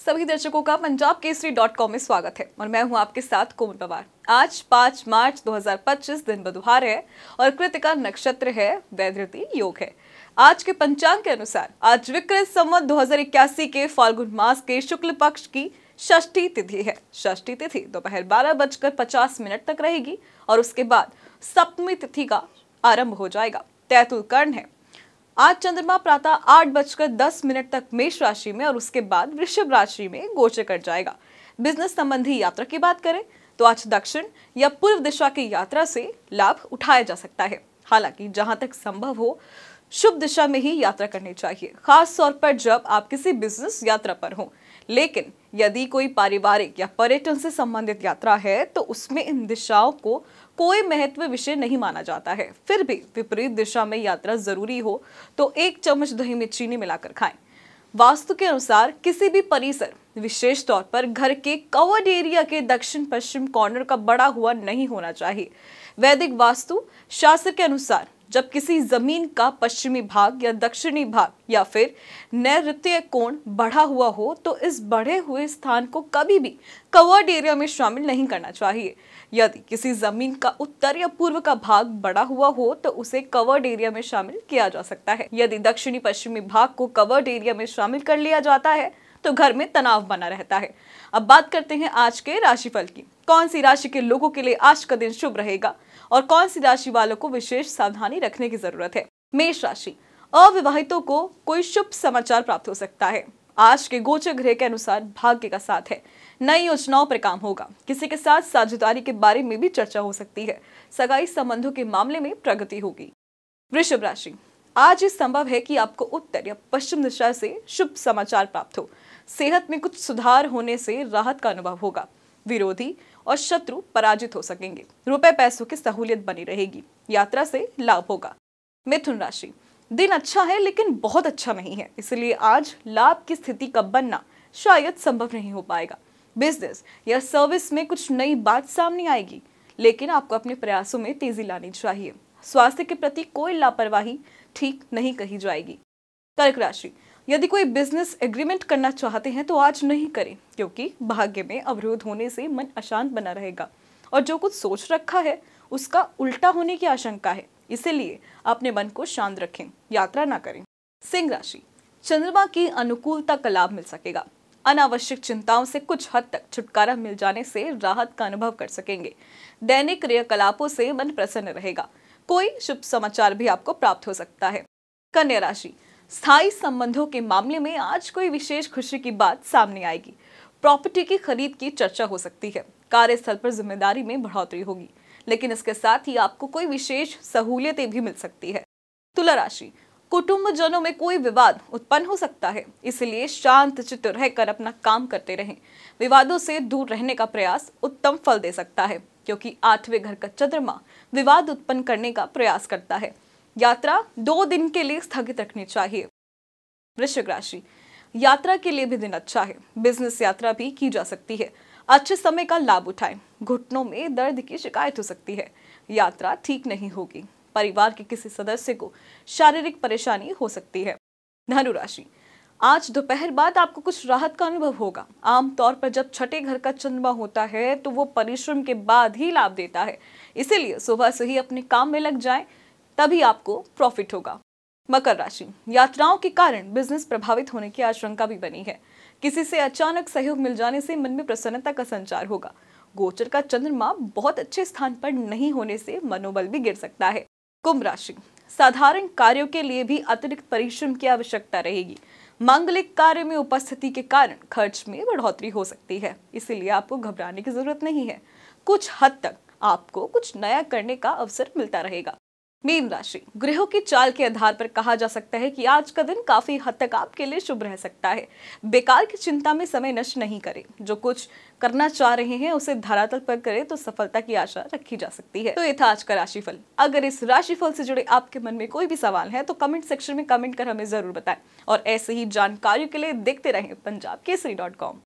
सभी दर्शकों का पंजाब केसरी.com में स्वागत है और मैं हूं आपके साथ कोमल पवार। आज 5 मार्च 2025 दिन बुधवार है और कृतिका नक्षत्र है, वैधृति योग है। आज के पंचांग के अनुसार आज विक्रम संवत 2081 के फाल्गुन मास के शुक्ल पक्ष की षष्ठी तिथि है। षष्ठी तिथि दोपहर 12:50 तक रहेगी और उसके बाद सप्तमी तिथि का आरंभ हो जाएगा। तैतुल कर्ण है। आज चंद्रमा प्रातः 8:10 तक मेष राशि में और उसके बाद वृषभ राशि में गोचर कर जाएगा। बिजनेस संबंधी यात्रा की बात करें तो आज दक्षिण या पूर्व दिशा की यात्रा से लाभ उठाया जा सकता है। हालांकि जहां तक संभव हो शुभ दिशा में ही यात्रा करनी चाहिए, खास तौर पर जब आप किसी बिजनेस यात्रा पर हो। लेकिन यदि कोई पारिवारिक या पर्यटन से संबंधित यात्रा है तो उसमें इन दिशाओं को कोई महत्व विषय नहीं माना जाता है। फिर भी विपरीत दिशा में यात्रा जरूरी हो तो 1 चम्मच दही में चीनी मिलाकर खाएं। वास्तु के अनुसार किसी भी परिसर, विशेष तौर पर घर के कवर्ड एरिया के दक्षिण पश्चिम कॉर्नर का बड़ा हुआ नहीं होना चाहिए। वैदिक वास्तु शास्त्र के अनुसार जब किसी जमीन का पश्चिमी भाग या दक्षिणी भाग या फिर नैऋत्य कोण बढ़ा हुआ हो तो इस बढ़े हुए स्थान को कभी भी कवर्ड एरिया में शामिल नहीं करना चाहिए। यदि किसी जमीन का उत्तर या पूर्व का भाग बढ़ा हुआ हो तो उसे कवर्ड एरिया में शामिल किया जा सकता है। यदि दक्षिणी पश्चिमी भाग को कवर्ड एरिया में शामिल कर लिया जाता है तो घर में तनाव बना रहता है। अब बात करते हैं आज के राशिफल की। कौन सी राशि के लोगों के लिए आज का दिन शुभ रहेगा और कौन सी राशि वालों को विशेष सावधानी रखने की जरूरत है। मेष राशि, अविवाहितों को कोई शुभ समाचार प्राप्त हो सकता है। आज के गोचर ग्रह के अनुसार भाग्य का साथ है। नई योजनाओं पर काम होगा। किसी के साथ साझेदारी के बारे में भी चर्चा हो सकती है। सगाई संबंधों के मामले में प्रगति होगी। वृषभ राशि, आज ये संभव है कि आपको उत्तर या पश्चिम दिशा से शुभ समाचार प्राप्त हो। सेहत में कुछ सुधार होने से राहत का अनुभव होगा। विरोधी और शत्रु पराजित हो सकेंगे। रुपए पैसों की सहूलियत बनी रहेगी। यात्रा से लाभ होगा। मिथुन राशि, दिन अच्छा है लेकिन बहुत अच्छा नहीं है, इसलिए आज लाभ की स्थिति का बनना शायद संभव नहीं हो पाएगा। बिजनेस या सर्विस में कुछ नई बात सामने आएगी, लेकिन आपको अपने प्रयासों में तेजी लानी चाहिए। स्वास्थ्य के प्रति कोई लापरवाही ठीक नहीं कही जाएगी। कर्क राशि, यदि कोई बिजनेस एग्रीमेंट करना चाहते हैं तो आज नहीं करें, क्योंकि भाग्य में अवरोध होने से मन अशांत बना रहेगा और जो कुछ सोच रखा है उसका उल्टा होने की आशंका है। इसीलिए अपने मन को शांत रखें, यात्रा ना करें। सिंह राशि, चंद्रमा की अनुकूलता का लाभ मिल सकेगा। अनावश्यक चिंताओं से कुछ हद तक छुटकारा मिल जाने से राहत का अनुभव कर सकेंगे। दैनिक क्रियाकलापों से मन प्रसन्न रहेगा। कोई शुभ समाचार भी आपको प्राप्त हो सकता है। कन्या राशि, स्थायी संबंधों के मामले में आज कोई विशेष खुशी की बात सामने आएगी। प्रॉपर्टी की खरीद की चर्चा हो सकती है। कार्यस्थल पर जिम्मेदारी में बढ़ोतरी होगी, लेकिन इसके साथ ही आपको कोई विशेष सहूलियतें भी मिल सकती है। तुला राशि, कुटुंबजनों में कोई विवाद उत्पन्न हो सकता है, इसलिए शांत चित्त रहकर अपना काम करते रहें। विवादों से दूर रहने का प्रयास उत्तम फल दे सकता है, क्योंकि 8वें घर का चंद्रमा विवाद उत्पन्न करने का प्रयास करता है। यात्रा 2 दिन के लिए स्थगित रखनी चाहिए। वृश्चिक राशि, यात्रा के लिए भी दिन अच्छा है। बिजनेस यात्रा भी की जा सकती है। अच्छे समय का लाभ उठाएं। घुटनों में दर्द की शिकायत हो सकती है। यात्रा ठीक नहीं होगी। परिवार के किसी सदस्य को शारीरिक परेशानी हो सकती है। धनु राशि, आज दोपहर बाद आपको कुछ राहत का अनुभव होगा। आमतौर पर जब छठे घर का चंद्रमा होता है तो वो परिश्रम के बाद ही लाभ देता है, इसीलिए सुबह से ही अपने काम में लग जाएं, तभी आपको प्रॉफिट होगा। मकर राशि, यात्राओं के कारण बिजनेस प्रभावित होने की आशंका भी बनी है। किसी से अचानक सहयोग मिल जाने से मन में प्रसन्नता का संचार होगा। गोचर का चंद्रमा बहुत अच्छे स्थान पर नहीं होने से मनोबल भी गिर सकता है। कुंभ राशि, साधारण कार्यों के लिए भी अतिरिक्त परिश्रम की आवश्यकता रहेगी। मांगलिक कार्य में उपस्थिति के कारण खर्च में बढ़ोतरी हो सकती है, इसीलिए आपको घबराने की जरूरत नहीं है। कुछ हद तक आपको कुछ नया करने का अवसर मिलता रहेगा। मीन राशि, ग्रहों की चाल के आधार पर कहा जा सकता है कि आज का दिन काफी हद तक आपके लिए शुभ रह सकता है। बेकार की चिंता में समय नष्ट नहीं करें। जो कुछ करना चाह रहे हैं उसे धरातल पर करें तो सफलता की आशा रखी जा सकती है। तो ये था आज का राशिफल। अगर इस राशिफल से जुड़े आपके मन में कोई भी सवाल है तो कमेंट सेक्शन में कमेंट कर हमें जरूर बताएं और ऐसे ही जानकारियों के लिए देखते रहें पंजाब केसरी.com।